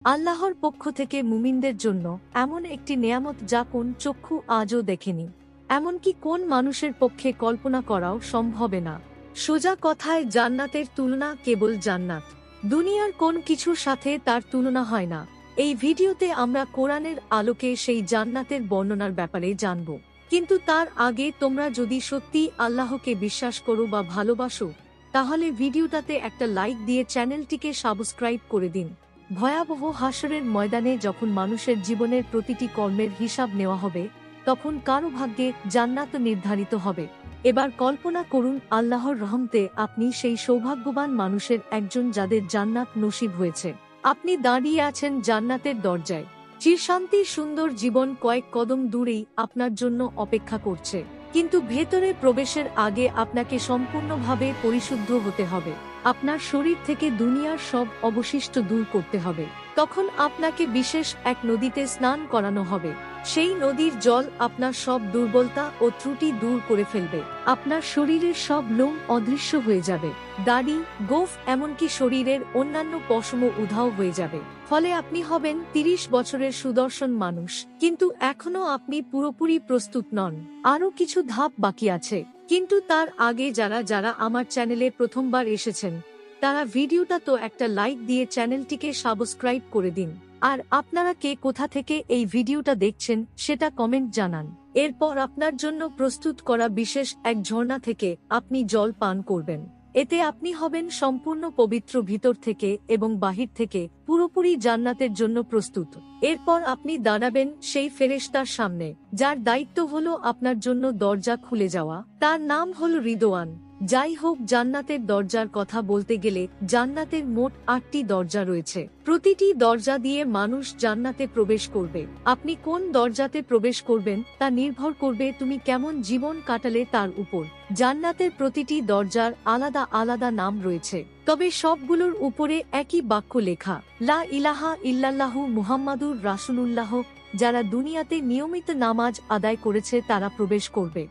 আল্লাহর পক্ষ থেকে মুমিনদের জন্য এমন একটি নেয়ামত যা কোন চক্ষু আজও দেখেনি, এমনকি কোন মানুষের পক্ষে কল্পনা করাও সম্ভবে না। সোজা কথায় জান্নাতের তুলনা কেবল জান্নাত, দুনিয়ার কোন কিছুর সাথে তার তুলনা হয় না। এই ভিডিওতে আমরা কোরআনের আলোকে সেই জান্নাতের বর্ণনার ব্যাপারে জানব। কিন্তু তার আগে তোমরা যদি সত্যি আল্লাহকে বিশ্বাস করো বা ভালোবাসো, তাহলে ভিডিওটাতে একটা লাইক দিয়ে চ্যানেলটিকে সাবস্ক্রাইব করে দিন। ভয়াবহ হাসরের ময়দানে যখন মানুষের জীবনের প্রতিটি কর্মের হিসাব নেওয়া হবে, তখন কারো ভাগ্যে জান্নাত নির্ধারিত হবে। এবার কল্পনা করুন আল্লাহর রহমতে আপনি সেই সৌভাগ্যবান মানুষের একজন যাদের জান্নাত নসিব হয়েছে। আপনি দাঁড়িয়ে আছেন জান্নাতের দরজায়, চিরশান্তির সুন্দর জীবন কয়েক কদম দূরেই আপনার জন্য অপেক্ষা করছে। কিন্তু ভেতরে প্রবেশের আগে আপনাকে সম্পূর্ণভাবে পরিশুদ্ধ হতে হবে। আপনার শরীর থেকে দুনিয়ার সব অবশিষ্ট দূর করতে হবে। তখন আপনাকে বিশেষ এক নদীতে স্নান করানো হবে। সেই নদীর জল আপনার সব দুর্বলতা ও ত্রুটি দূর করে ফেলবে। আপনার শরীরের সব লোম অদৃশ্য হয়ে যাবে, দাড়ি, গোঁফ, এমনকি শরীরের অন্যান্য পশমও উধাও হয়ে যাবে। ফলে আপনি হবেন 30 বছরের সুদর্শন মানুষ। কিন্তু এখনো আপনি পুরোপুরি প্রস্তুত নন, আরও কিছু ধাপ বাকি আছে। কিন্তু তার আগে যারা যারা আমার চ্যানেলে প্রথমবার এসেছেন, তারা ভিডিওটা তো একটা লাইক দিয়ে চ্যানেলটিকে সাবস্ক্রাইব করে দিন। আর আপনারা কে কোথা থেকে এই ভিডিওটা দেখছেন সেটা কমেন্ট জানান। এরপর আপনার জন্য প্রস্তুত করা বিশেষ এক ঝর্ণা থেকে আপনি জল পান করবেন। এতে আপনি হবেন সম্পূর্ণ পবিত্র ভিতর থেকে এবং বাহির থেকে, পুরোপুরি জান্নাতের জন্য প্রস্তুত। এরপর আপনি দাঁড়াবেন সেই ফেরেশতার সামনে, যার দায়িত্ব হলো আপনার জন্য দরজা খুলে যাওয়া। তার নাম হলো রিদওয়ান। যাই হোক, জান্নাতের দরজার কথা বলতে গেলে জান্নাতের মোট 8টি দরজা রয়েছে। প্রতিটি দরজা দিয়ে মানুষ জান্নাতে প্রবেশ করবে। আপনি কোন দরজাতে প্রবেশ করবেন তা নির্ভর করবে তুমি কেমন জীবন কাটালে তার উপর। জান্নাতের প্রতিটি দরজার আলাদা আলাদা নাম রয়েছে, তবে সবগুলোর উপরে একই বাক্য লেখা, লা ইলাহা ইল্লাল্লাহু মুহাম্মাদুর রাসূলুল্লাহ। যারা দুনিয়াতে নিয়মিত নামাজ আদায় করেছে তারা প্রবেশ করবে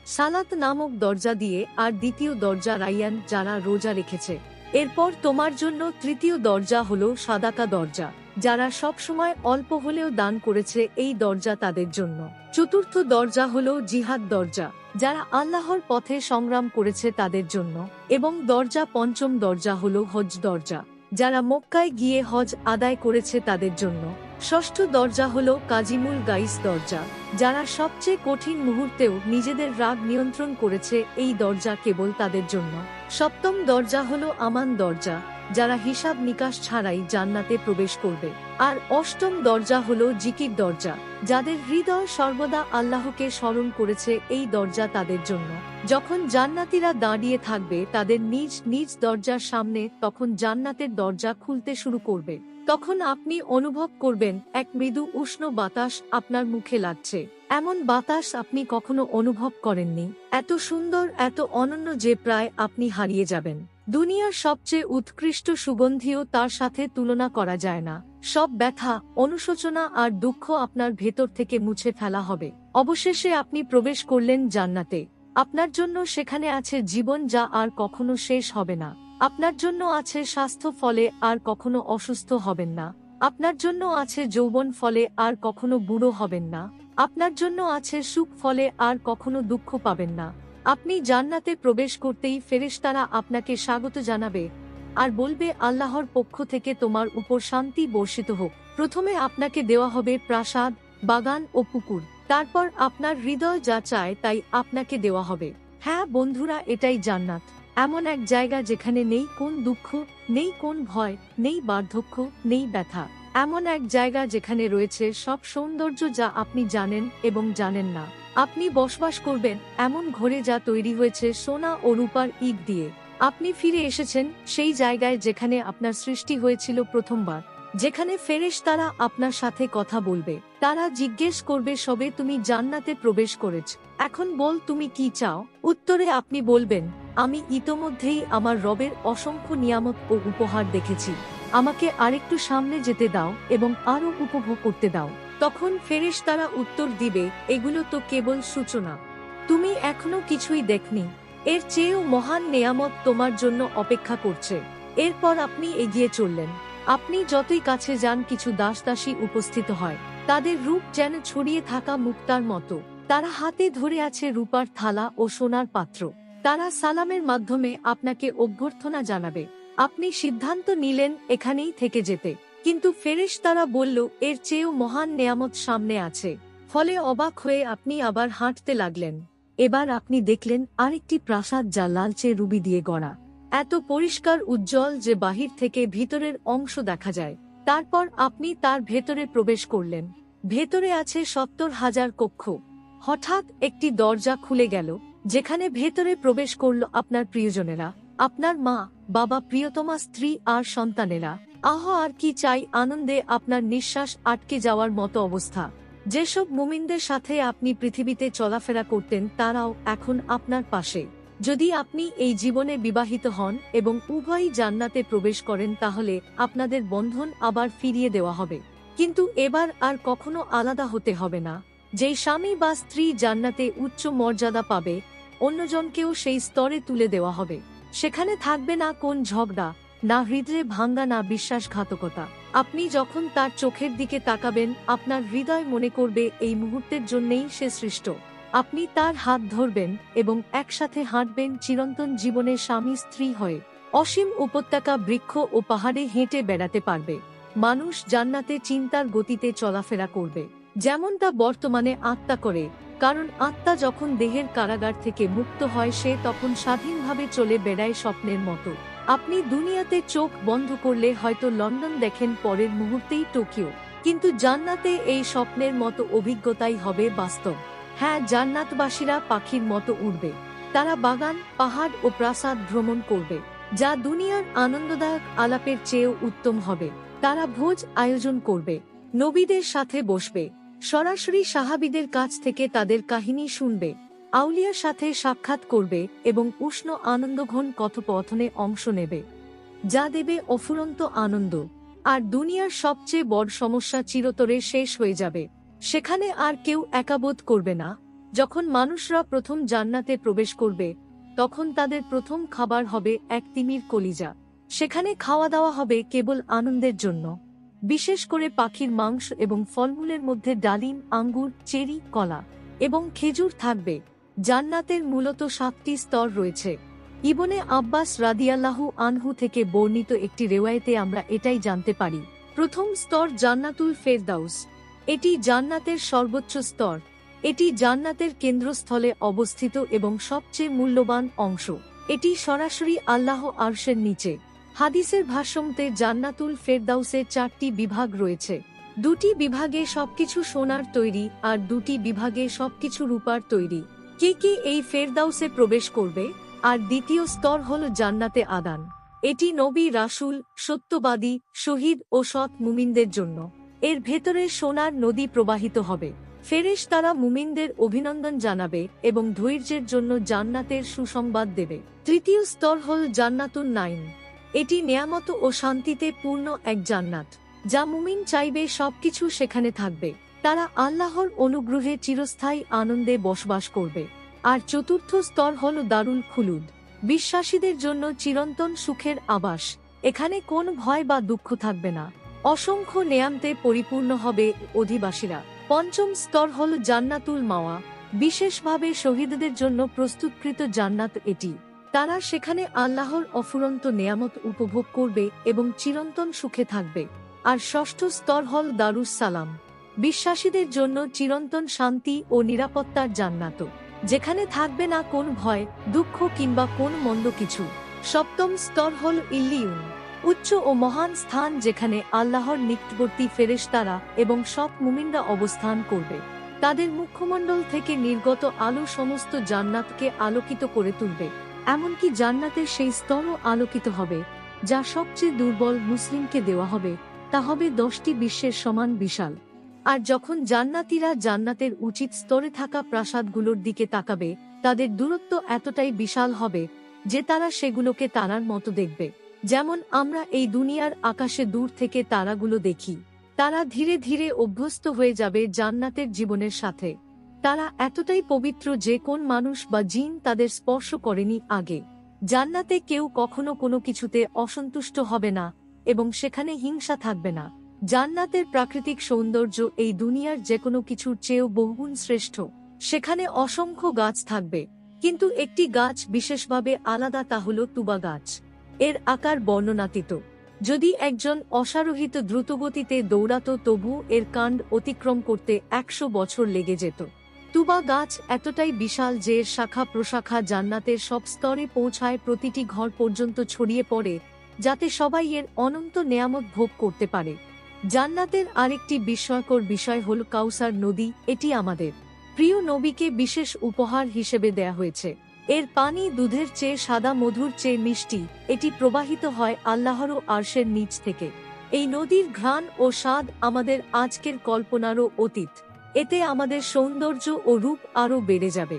সালাত নামক দরজা দিয়ে, আর দ্বিতীয় দরজা রাইয়ান, যারা রোজা রেখেছে। এরপর তোমার জন্য তৃতীয় দরজা হলো সাদাকা দরজা, যারা সব সময় অল্প হলেও দান করেছে, এই দরজা তাদের জন্য। চতুর্থ দরজা হলো জিহাদ দরজা, যারা আল্লাহর পথে সংগ্রাম করেছে তাদের জন্য। এবং পঞ্চম দরজা হলো হজ দরজা, যারা মক্কায় গিয়ে হজ আদায় করেছে তাদের জন্য। ষষ্ঠ দরজা হলো কাজিমুল গাইস দরজা, যারা সবচেয়ে কঠিন মুহূর্তেও নিজেদের রাগ নিয়ন্ত্রণ করেছে, এই দরজা কেবল তাদের জন্য। সপ্তম দরজা হলো আমান দরজা, যারা হিসাব নিকাশ ছাড়াই জান্নাতে প্রবেশ করবে। আর অষ্টম দরজা হলো জিকির দরজা, যাদের হৃদয় সর্বদা আল্লাহকে স্মরণ করেছে, এই দরজা তাদের জন্য। যখন জান্নাতীরা দাঁড়িয়ে থাকবে তাদের নিজ নিজ দরজার সামনে, তখন জান্নাতের দরজা খুলতে শুরু করবে। তখন আপনি অনুভব করবেন এক মৃদু উষ্ণ বাতাস আপনার মুখে লাগছে। এমন বাতাস আপনি কখনো অনুভব করেননি, এত সুন্দর, এত অনন্য যে প্রায় আপনি হারিয়ে যাবেন। দুনিয়ার সবচেয়ে উৎকৃষ্ট সুগন্ধিও তার সাথে তুলনা করা যায় না। সব ব্যথা, অনুশোচনা আর দুঃখ আপনার ভেতর থেকে মুছে ফেলা হবে। অবশেষে আপনি প্রবেশ করলেন জান্নাতে। আপনার জন্য সেখানে আছে জীবন যা আর কখনো শেষ হবে না। আপনার জন্য আছে স্বাস্থ্য, ফলে আর কখনো অসুস্থ হবেন না। আপনার জন্য আছে যৌবন, ফলে আর কখনো বুড়ো হবেন না। আপনার জন্য আছে সুখ, ফলে আর কখনো দুঃখ পাবেন না। আপনি জান্নাতে প্রবেশ করতেই ফেরেশতারা আপনাকে স্বাগত জানাবে আর বলবে, আল্লাহর পক্ষ থেকে তোমার উপর শান্তি বর্ষিত হোক। প্রথমে আপনাকে দেওয়া হবে প্রাসাদ, বাগান ও পুকুর। তারপর আপনার হৃদয় যা চায় তাই আপনাকে দেওয়া হবে। হ্যাঁ বন্ধুরা, এটাই জান্নাত। এমন এক জায়গা যেখানে নেই কোন দুঃখ, নেই কোন ভয়, নেই বার্ধক্য, নেই ব্যথা। এমন এক জায়গা যেখানে রয়েছে সব সৌন্দর্য যা আপনি জানেন এবং জানেন না। আপনি বসবাস করবেন এমন ঘরে যা তৈরি হয়েছে সোনা ও রূপার ইট দিয়ে। আপনি ফিরে এসেছেন সেই জায়গায় যেখানে আপনার সৃষ্টি হয়েছিল প্রথমবার, যেখানে ফেরেশতারা আপনার সাথে কথা বলবে। তারা জিজ্ঞেস করবে, সবে তুমি জান্নাতে প্রবেশ করেছ, এখন বল তুমি কি চাও। উত্তরে আপনি বলবেন, আমি ইতোমধ্যেই আমার রবের অসংখ্য নিয়ামত ও উপহার দেখেছি, আমাকে আরেকটু সামনে যেতে দাও এবং আরো উপভোগ করতে দাও। তখন ফেরেশতারা উত্তর দিবে, এগুলো তো কেবল সূচনা, তুমি এখনো কিছুই দেখনি, এর চেয়েও মহান নেয়ামত তোমার জন্য অপেক্ষা করছে। এরপর আপনি এগিয়ে চললেন। আপনি যতই কাছে যান কিছু দাসদাসী উপস্থিত হয়, তাদের রূপ যেন ছড়িয়ে থাকা মুক্তার মতো। তারা হাতে ধরে আছে রূপার থালা ও সোনার পাত্র। তারা সালামের মাধ্যমে আপনাকে অভ্যর্থনা জানাবে। আপনি সিদ্ধান্ত নিলেন এখানেই থেকে যেতে, কিন্তু ফেরেশতারা বলল এর চেয়েও মহান নেয়ামত সামনে আছে। ফলে অবাক হয়ে আপনি আবার হাঁটতে লাগলেন। এবার আপনি দেখলেন আরেকটি প্রাসাদ যা লালচে রুবি দিয়ে গড়া, এত পরিষ্কার উজ্জ্বল যে বাহির থেকে ভিতরের অংশ দেখা যায়। তারপর আপনি তার ভেতরে প্রবেশ করলেন। ভেতরে আছে ৭০,০০০ কক্ষ। হঠাৎ একটি দরজা খুলে গেল, যেখানে ভেতরে প্রবেশ করল আপনার প্রিয়জনেরা, আপনার মা, বাবা, প্রিয়তমা স্ত্রী আর সন্তানেরা। আহ, আর কি চাই! আনন্দে আপনার নিঃশ্বাস আটকে যাওয়ার মতো অবস্থা। যেসব মুমিনদের সাথে আপনি পৃথিবীতে চলাফেরা করতেন তারাও এখন আপনার পাশে। যদি আপনি এই জীবনে বিবাহিত হন এবং উভয়ই জান্নাতে প্রবেশ করেন তাহলে আপনাদের বন্ধন আবার ফিরিয়ে দেওয়া হবে। কিন্তু এবার আর কখনো আলাদা হতে হবে না। যেই স্বামী বা স্ত্রী জান্নাতে উচ্চ মর্যাদা পাবে, অন্যজনকেও সেই স্তরে তুলে দেওয়া হবে। সেখানে থাকবে না কোন ঝগড়া, না হৃদয়ে ভাঙ্গা, না বিশ্বাসঘাতকতা। আপনি যখন তার চোখের দিকে তাকাবেন আপনার হৃদয় মনে করবে এই মুহূর্তের জন্যেই সে সৃষ্ট। আপনি তার হাত ধরবেন এবং একসাথে হাঁটবেন চিরন্তন জীবনের স্বামী স্ত্রী হয়ে। অসীম উপত্যকা, বৃক্ষ ও পাহাড়ে হেঁটে বেড়াতে পারবে। মানুষ জান্নাতে চিন্তার গতিতে চলাফেরা করবে, যেমনটা বর্তমানে আত্মা করে। কারণ আত্মা যখন দেহের কারাগার থেকে মুক্ত হয় সে তখন স্বাধীনভাবে চলে বেড়ায় স্বপ্নের মতো। আপনি দুনিয়াতে চোখ বন্ধ করলে হয়তো লন্ডন দেখেন, পরের মুহূর্তেই টোকিও। কিন্তু জান্নাতে এই স্বপ্নের মতো অভিজ্ঞতাই হবে বাস্তব। হ্যাঁ, জান্নাতবাসীরা পাখির মতো উড়বে। তারা বাগান, পাহাড় ও প্রাসাদ ভ্রমণ করবে, যা দুনিয়ার আনন্দদায়ক আলাপের চেয়েও উত্তম হবে। তারা ভোজ আয়োজন করবে, নবীদের সাথে বসবে, সরাসরি সাহাবীদের কাছ থেকে তাদের কাহিনী শুনবে, আউলিয়ার সাথে সাক্ষাৎ করবে এবং উষ্ণ আনন্দঘন কথোপকথনে অংশ নেবে, যা দেবে অফুরন্ত আনন্দ। আর দুনিয়ার সবচেয়ে বড় সমস্যা চিরতরে শেষ হয়ে যাবে। সেখানে আর কেউ একাবোধ করবে না। যখন মানুষরা প্রথম জান্নাতে প্রবেশ করবে তখন তাদের প্রথম খাবার হবে এক তিমির কলিজা। সেখানে খাওয়া দাওয়া হবে কেবল আনন্দের জন্য। বিশেষ করে পাখির মাংস এবং ফলমূলের মধ্যে ডালিম, আঙ্গুর, চেরি, কলা এবং খেজুর থাকবে। জান্নাতের মূলত ৭টি স্তর রয়েছে। ইবনে আব্বাস রাদিয়াল্লাহু আনহু থেকে বর্ণিত একটি রেওয়ায়েতে আমরা এটাই জানতে পারি। প্রথম স্তর জান্নাতুল ফেরদাউস। এটি জান্নাতের সর্বোচ্চ স্তর। এটি জান্নাতের কেন্দ্রস্থলে অবস্থিত এবং সবচেয়ে মূল্যবান অংশ। এটি সরাসরি আল্লাহ আরশের নিচে। হাদিসের ভাষ্যমতে জান্নাতুল ফেরদাউসের 4টি বিভাগ রয়েছে। 2টি বিভাগে সবকিছু সোনার তৈরি আর 2টি বিভাগে সবকিছু রূপার তৈরি। কে কে এই ফেরদাউসে প্রবেশ করবে? আর দ্বিতীয় স্তর হল জান্নাতে আদান। এটি নবী, রাসূল, সত্যবাদী, শহীদ ও সৎ মুমিনদের জন্য। এর ভেতরে সোনার নদী প্রবাহিত হবে। ফেরেশতারা মুমিনদের অভিনন্দন জানাবে এবং ধৈর্যের জন্য জান্নাতের সুসংবাদ দেবে। তৃতীয় স্তর হল জান্নাতুন নাইম। এটি নেয়ামত ও শান্তিতে পূর্ণ এক জান্নাত, যা মুমিন চাইবে সবকিছু সেখানে থাকবে। তারা আল্লাহর অনুগ্রহে চিরস্থায়ী আনন্দে বসবাস করবে। আর চতুর্থ স্তর হল দারুল খুলুদ, বিশ্বাসীদের জন্য চিরন্তন সুখের আবাস। এখানে কোন ভয় বা দুঃখ থাকবে না। অসংখ্য নেয়ামতে পরিপূর্ণ হবে অধিবাসীরা। পঞ্চম স্তর হল জান্নাতুল মাওয়া, বিশেষভাবে শহীদদের জন্য প্রস্তুতকৃত জান্নাত এটি। তারা সেখানে আল্লাহর অফুরন্ত নেয়ামত উপভোগ করবে এবং চিরন্তন সুখে থাকবে। আর ষষ্ঠ স্তর হল দারুস সালাম, বিশ্বাসীদের জন্য চিরন্তন শান্তি ও নিরাপত্তার জান্নাত, যেখানে থাকবে না কোন ভয়, দুঃখ কিংবা কোন মন্দ কিছু। সপ্তম স্তর হল ইল্লিয়ুন, উচ্চ ও মহান স্থান যেখানে আল্লাহর নিকটবর্তী ফেরেশতারা এবং সৎ মুমিনরা অবস্থান করবে। তাদের মুখমণ্ডল থেকে নির্গত আলো সমস্ত জান্নাতকে আলোকিত করে তুলবে। এমনকি জান্নাতের সেই স্তরও আলোকিত হবে যা সবচেয়ে দুর্বল মুসলিমকে দেওয়া হবে। তা হবে 10টি বিশ্বের সমান বিশাল। আর যখন জান্নাতীরা জান্নাতের উচিত স্তরে থাকা প্রাসাদগুলোর দিকে তাকাবে তাদের দূরত্ব এতটাই বিশাল হবে যে তারা সেগুলোকে তারার মতো দেখবে, যেমন আমরা এই দুনিয়ার আকাশে দূর থেকে তারাগুলো দেখি। তারা ধীরে ধীরে অভ্যস্ত হয়ে যাবে জান্নাতের জীবনের সাথে। তারা এতটাই পবিত্র যে কোন মানুষ বা জিন তাদের স্পর্শ করেনি আগে। জান্নাতে কেউ কখনো কোনো কিছুতে অসন্তুষ্ট হবে না, এবং সেখানে হিংসা থাকবে না। জান্নাতের প্রাকৃতিক সৌন্দর্য এই দুনিয়ার যেকোনো কিছুর চেয়েও বহুগুণ শ্রেষ্ঠ। সেখানে অসংখ্য গাছ থাকবে, কিন্তু একটি গাছ বিশেষভাবে আলাদা, তা হল তুবা গাছ। এর আকার বর্ণনাতীত। যদি একজন অশ্বারোহিত দ্রুতগতিতে দৌড়াত তবু এর কাণ্ড অতিক্রম করতে 100 বছর লেগে যেত। তুবা গাছ এতটাই বিশাল যে এর শাখা প্রশাখা জান্নাতের সব স্তরে পৌঁছায়, প্রতিটি ঘর পর্যন্ত ছড়িয়ে পড়ে, যাতে সবাই এর অনন্ত নেয়ামত ভোগ করতে পারে। জান্নাতের আরেকটি বিস্ময়কর বিষয় হল কাউসার নদী। এটি আমাদের প্রিয় নবীকে বিশেষ উপহার হিসেবে দেয়া হয়েছে। এর পানি দুধের চেয়ে সাদা, মধুর চেয়ে মিষ্টি। এটি প্রবাহিত হয় আল্লাহর আরশের নিচ থেকে। এই নদীর ঘ্রাণ ও স্বাদ আমাদের আজকের কল্পনারও অতীত। এতে আমাদের সৌন্দর্য ও রূপ আরও বেড়ে যাবে,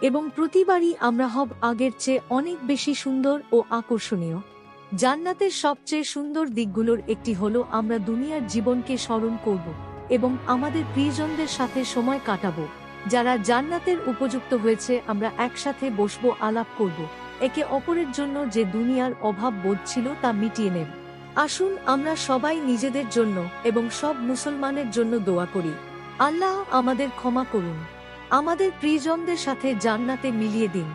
এবং প্রতিবারই আমরা হব আগের চেয়ে অনেক বেশি সুন্দর ও আকর্ষণীয়। জান্নাতের সবচেয়ে সুন্দর দিকগুলোর একটি হলো আমরা দুনিয়ার জীবনকে স্মরণ করব এবং আমাদের প্রিয়জনদের সাথে সময় কাটাবো। যারা জান্নাতের উপযুক্ত হয়েছে, আমরা একসাথে বসবো, আলাপ করব, একে অপরের জন্য যে দুনিয়ার অভাব বোধ ছিল তা মিটিয়ে নেব। আসুন আমরা সবাই নিজেদের জন্য এবং সব মুসলমানের জন্য দোয়া করি। আল্লাহ আমাদের ক্ষমা করুন, আমাদের প্রিয়জনদের সাথে জান্নাতে মিলিয়ে দিন।